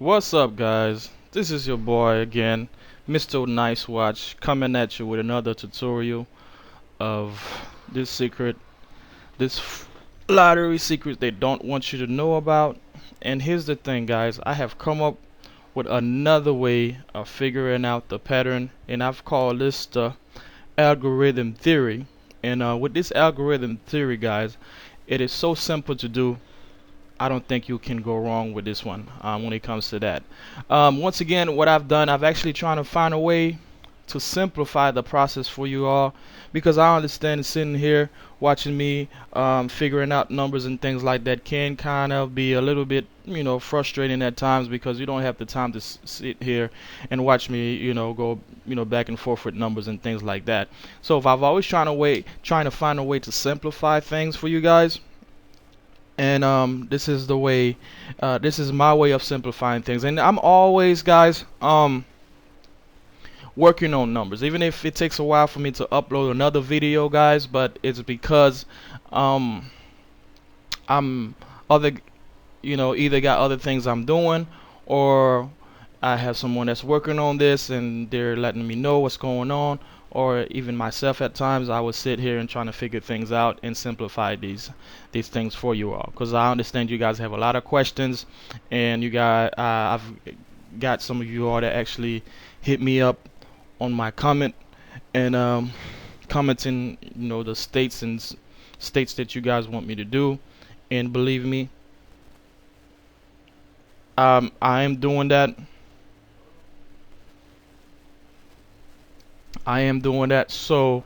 What's up, guys? This is your boy again, Mr. Nice Watch, coming at you with another tutorial of this secret, lottery secret they don't want you to know about. And here's the thing, guys, I have come up with another way of figuring out the pattern, and I've called this the algorithm theory. And with this algorithm theory, guys, it is so simple to do. I don't think you can go wrong with this one when it comes to that. Once again, what I've done, I've actually trying to find a way to simplify the process for you all, because I understand sitting here watching me figuring out numbers and things like that can kind of be a little bit, frustrating at times, because you don't have the time to sit here and watch me, go, back and forth with numbers and things like that. So if I've always trying to find a way to simplify things for you guys, and this is the way, this is my way of simplifying things. And I'm always, guys, working on numbers, even if it takes a while for me to upload another video, guys. But it's because um, I'm other, either got other things I'm doing, or I have someone that's working on this and they're letting me know what's going on, or even myself at times I would sit here and trying to figure things out and simplify these things for you all, because I understand you guys have a lot of questions. And you got I've got some of you all that actually hit me up on my comment, and commenting, the states that you guys want me to do. And believe me, I am doing that. I am doing that. So,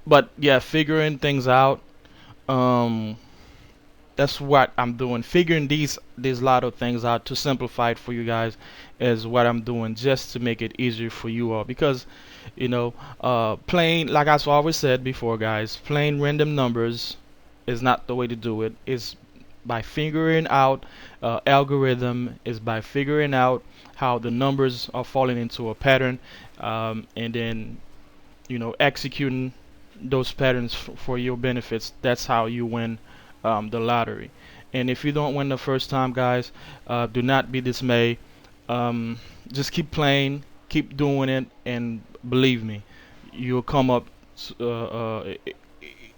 but yeah, figuring things out. Um, that's what I'm doing. Figuring these lot of things out to simplify it for you guys is what I'm doing, just to make it easier for you all. Because, plain, like I've always said before, guys, plain random numbers is not the way to do it. It's by figuring out algorithm, is by figuring out how the numbers are falling into a pattern, and then executing those patterns for your benefits. That's how you win the lottery. And if you don't win the first time, guys, do not be dismayed. Just keep playing, keep doing it, and believe me, you'll come up.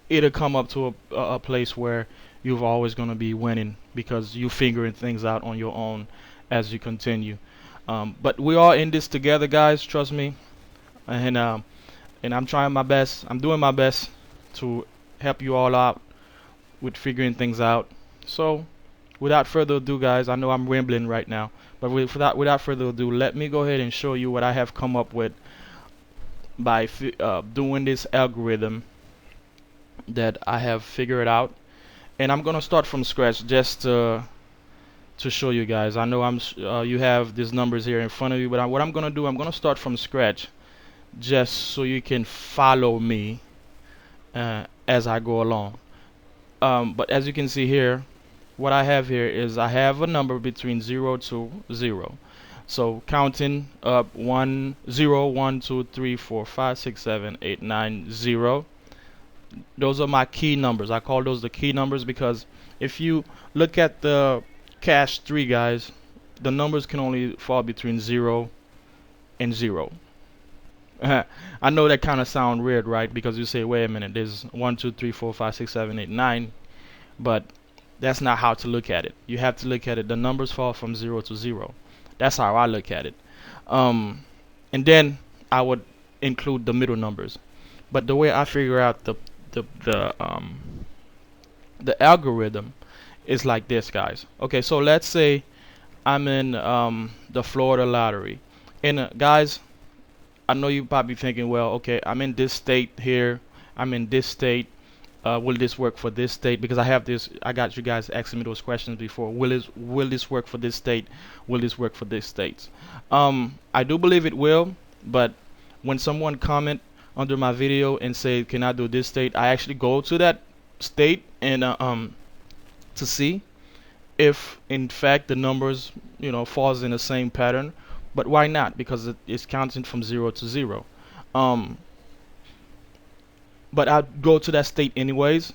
It'll come up to a place where you're always going to be winning, because you figuring things out on your own as you continue. But we are in this together, guys. Trust me. And I'm trying my best. I'm doing my best to help you all out with figuring things out. So, without further ado, guys, I know I'm rambling right now, but without further ado, let me go ahead and show you what I have come up with by doing this algorithm that I have figured out. And I'm gonna start from scratch, just to show you guys. I know you have these numbers here in front of you, but what I'm gonna do, I'm gonna start from scratch, just so you can follow me as I go along. But as you can see here, what I have here is I have a number between 0 to 0. So counting up 1, 0, 1, 2, 3, 4, 5, 6, 7, 8, 9, 0. Those are my key numbers. I call those the key numbers because if you look at the cash 3, guys, the numbers can only fall between 0 and 0. I know that kind of sound weird, right? Because you say, wait a minute, there's 1, 2, 3, 4, 5, 6, 7, 8, 9. But that's not how to look at it. You have to look at it, the numbers fall from 0 to 0. That's how I look at it. And then I would include the middle numbers. But the way I figure out the algorithm is like this, guys. Okay, so let's say I'm in the Florida lottery. And guys, I know you're probably thinking, well, okay, I'm in this state here. I'm in this state. Will this work for this state? Because I got you guys asking me those questions before. Will this work for this state? Will this work for this state? I do believe it will, but when someone comment under my video and say, can I do this state? I actually go to that state and to see if in fact the numbers falls in the same pattern. But why not? Because it's counting from 0 to 0. But I go to that state anyways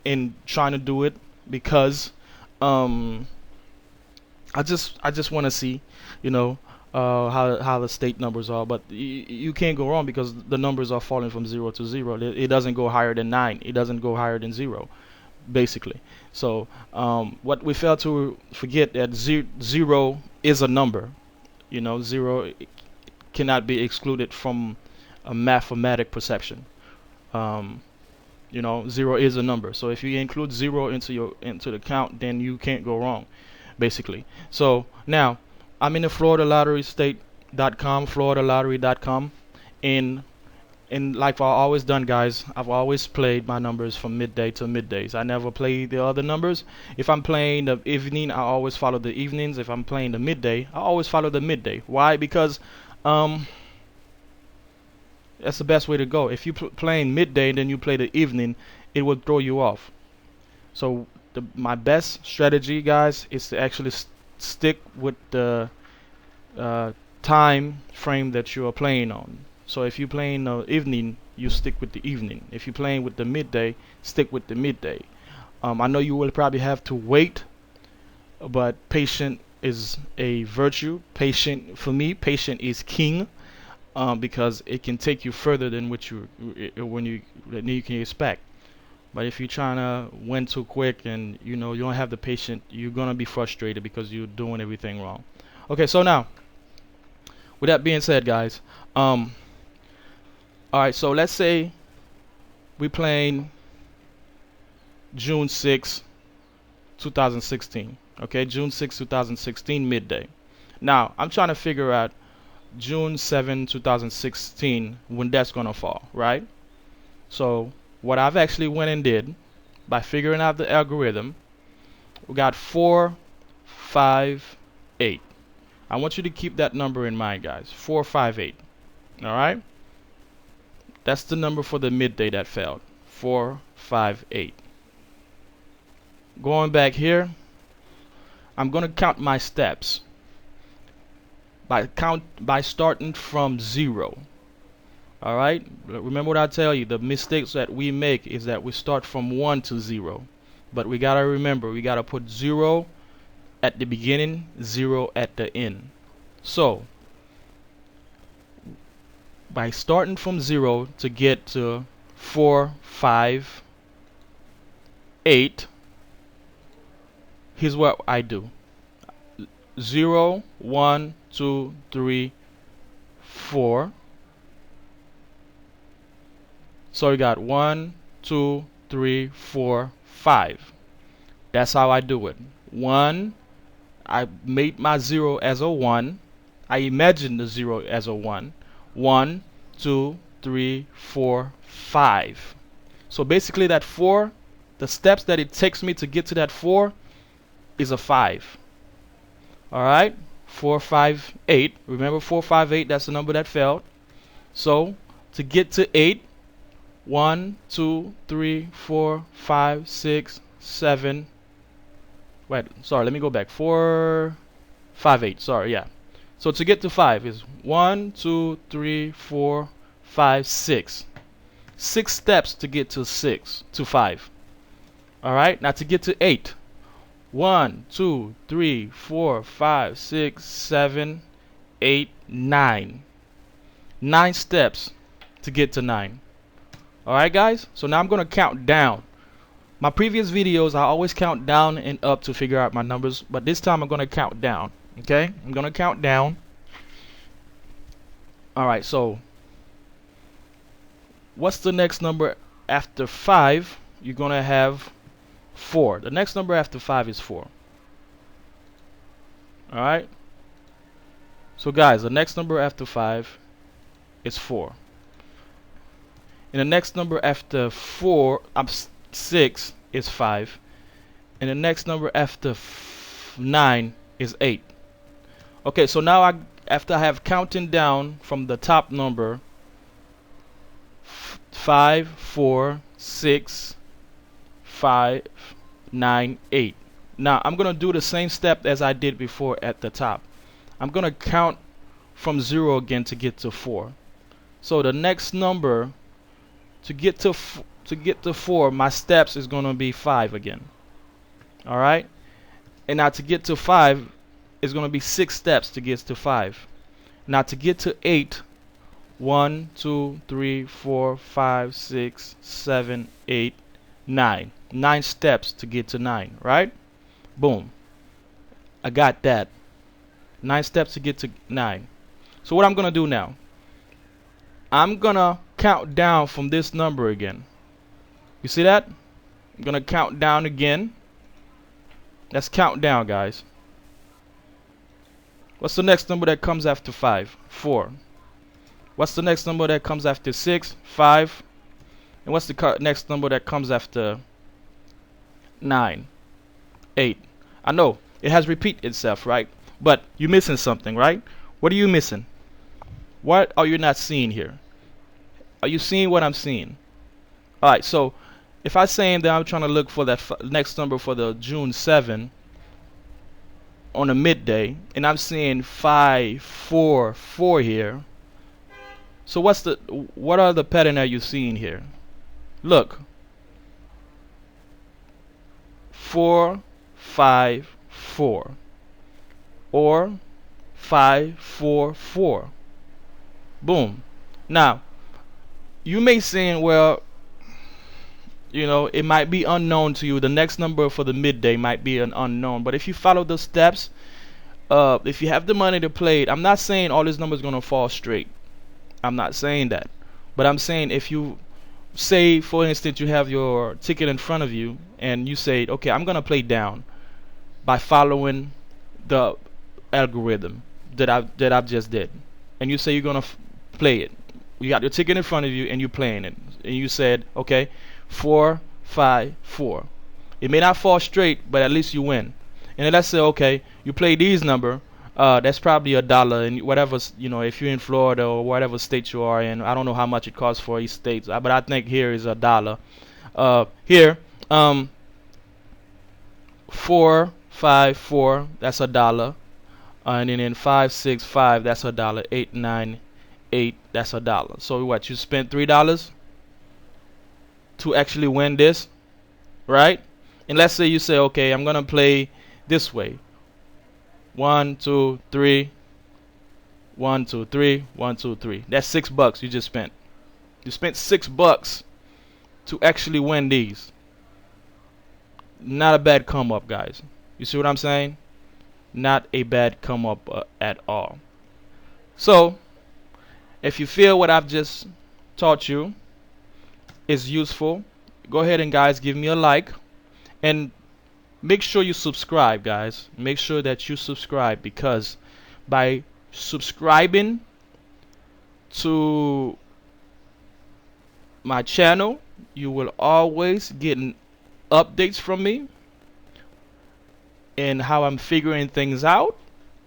and trying to do it because I just want to see, you know, how the state numbers are. But you can't go wrong because the numbers are falling from 0 to 0. It doesn't go higher than 9. It doesn't go higher than 0, basically. So what we fail to forget that 0 is a number. You know, 0 cannot be excluded from a mathematic perception. Um, you know, 0 is a number. So if you include 0 into the count, then you can't go wrong, basically. So now I'm in the Florida Lottery State.com, FloridaLottery.com, and like I've always done, guys, I've always played my numbers from midday to middays. I never play the other numbers. If I'm playing the evening, I always follow the evenings. If I'm playing the midday, I always follow the midday. Why? Because um, that's the best way to go. If you playing midday and then you play the evening, it will throw you off. So my best strategy, guys, is to actually stick with the time frame that you are playing on. So if you're playing the evening, you stick with the evening. If you're playing with the midday, stick with the midday. I know you will probably have to wait, but patient is a virtue. Patient, for me, patient is king, because it can take you further than what than you can expect. But if you're trying to win too quick and you know you don't have the patience, you're gonna be frustrated because you're doing everything wrong. Okay, so now with that being said, guys, all right. So let's say we're playing June 6, 2016. Okay, June 6, 2016 midday. Now I'm trying to figure out June 7, 2016 when that's gonna fall, right? So what I've actually went and did by figuring out the algorithm, we got 4, 5, 8. I want you to keep that number in mind, guys. 4, 5, 8. All right? That's the number for the midday that failed. 4, 5, 8. Going back here, I'm going to count my steps by starting from 0. All right? Remember what I tell you, the mistakes that we make is that we start from 1 to 0. But we got to remember, we got to put 0 at the beginning, 0 at the end. So by starting from 0 to get to 4, 5, 8, here's what I do. 0, 1, 2, 3, 4. So we got 1, 2, 3, 4, 5. That's how I do it. 1, I made my 0 as a 1. I imagine the 0 as a 1. 1, 2, 3, 4, 5. So basically that 4, the steps that it takes me to get to that 4 is a 5. Alright? 4, 5, 8. Remember 4, 5, 8, that's the number that failed. So to get to 8, 1, 2, 3, 4, 5, 6, 7. Wait, sorry, let me go back. 4, 5, 8. Sorry, yeah. So to get to 5 is 1, 2, 3, 4, 5, 6. 6 steps to get to 5. Alright, now to get to 8. 1, 2, 3, 4, 5, 6, 7, 8, 9. 9 steps to get to 9. Alright, guys? So now I'm going to count down. My previous videos, I always count down and up to figure out my numbers, but this time I'm going to count down. Okay? I'm going to count down. Alright, so what's the next number after 5? You're going to have 4. The next number after 5 is 4. Alright? So guys, the next number after 5 is 4. And the next number after 6 is 5. And the next number after 9 is 8. Okay, so now after I have counting down from the top number 5, 4, 6, 5, 9, 8. Now I'm going to do the same step as I did before at the top. I'm going to count from 0 again to get to 4. So the next number to get to 4, my steps is going to be 5 again. All right? And now to get to 5, it's going to be 6 steps to get to 5. Now to get to 8, 1, 2, 3, 4, 5, 6, 7, 8, 9. 9 steps to get to 9, right? Boom. I got that. 9 steps to get to 9. So what I'm going to do now, I'm going to count down from this number again. You see that? I'm going to count down again. Let's count down, guys. What's the next number that comes after 5? 4. What's the next number that comes after 6? 5. And what's the next number that comes after 9? 8. I know it has repeated itself, right? But you're missing something, right? What are you missing? What are you not seeing here? Are you seeing what I'm seeing? Alright, so if I'm saying that I'm trying to look for that next number for the June 7 on a midday, and I'm seeing 5, 4, 4 here. So what are the pattern are you seeing here? Look. 4, 5, 4. Or 5, 4, 4. Boom. Now, you may say, well, you know, it might be unknown to you. The next number for the midday might be an unknown. But if you follow the steps, if you have the money to play it, I'm not saying all these numbers going to fall straight. I'm not saying that. But I'm saying if you say, for instance, you have your ticket in front of you and you say, okay, I'm going to play down by following the algorithm that I've just did. And you say you're going to play it. You got your ticket in front of you and you're playing it. And you said, okay, 4, 5, 4. It may not fall straight, but at least you win. And then let's say, okay, you play these number. That's probably $1, and whatever, you know, if you're in Florida or whatever state you are in. I don't know how much it costs for each state, but I think here is $1. Here, 4, 5, 4. That's $1. And then in 5, 6, 5. That's $1. 8, 9, 8. That's $1. So what? You spent $3 to actually win this, right? And let's say you say, okay, I'm gonna play this way. 1, 2, 3. 1, 2, 3. 1, 2, 3. That's $6 you just spent. You spent $6 to actually win these. Not a bad come up, guys. You see what I'm saying? Not a bad come up at all. So, if you feel what I've just taught you is useful, go ahead and guys give me a like, and make sure you subscribe, guys. Make sure that you subscribe, because by subscribing to my channel, you will always get updates from me and how I'm figuring things out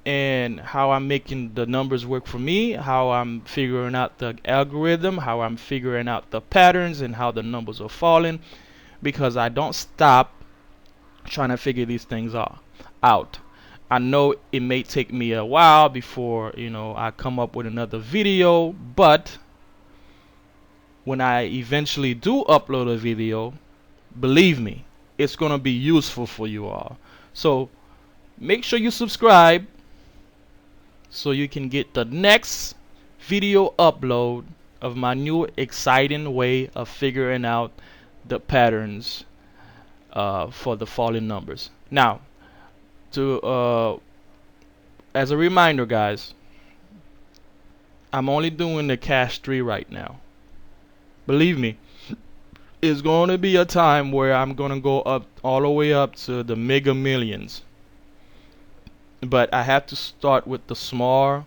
and how I'm making the numbers work for me, how I'm figuring out the algorithm, how I'm figuring out the patterns and how the numbers are falling, because I don't stop trying to figure these things out. I know it may take me a while before, you know, I come up with another video, but when I eventually do upload a video, believe me, it's gonna be useful for you all. So make sure you subscribe so you can get the next video upload of my new exciting way of figuring out the patterns for the falling numbers. Now, to as a reminder, guys, I'm only doing the cash 3 right now. Believe me, it's going to be a time where I'm going to go up all the way up to the Mega Millions. But I have to start with the small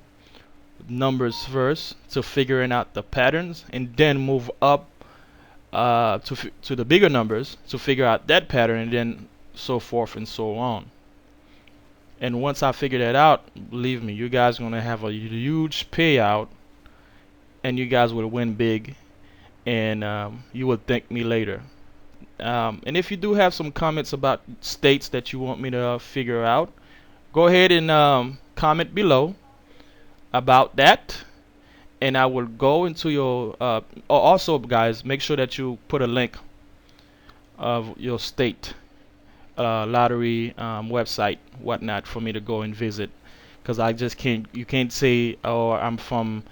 numbers first to figuring out the patterns, and then move up to the bigger numbers to figure out that pattern, and then so forth and so on. And once I figure that out, believe me, you guys are going to have a huge payout, and you guys will win big, and you will thank me later. And if you do have some comments about states that you want me to figure out, go ahead and comment below about that, and I will go into your also, guys, make sure that you put a link of your state lottery website, whatnot, for me to go and visit. Because I just can't. You can't say, "Oh, I'm from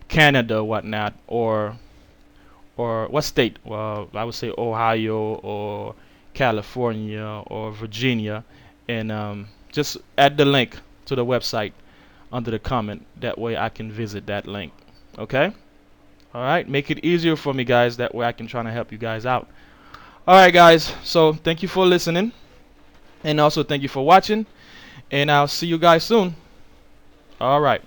Canada, whatnot," or what state? Well, I would say Ohio or California or Virginia, and just add the link to the website under the comment. That way I can visit that link. Okay? All right. Make it easier for me, guys. That way I can try to help you guys out. All right, guys. So thank you for listening, and also thank you for watching, and I'll see you guys soon. All right.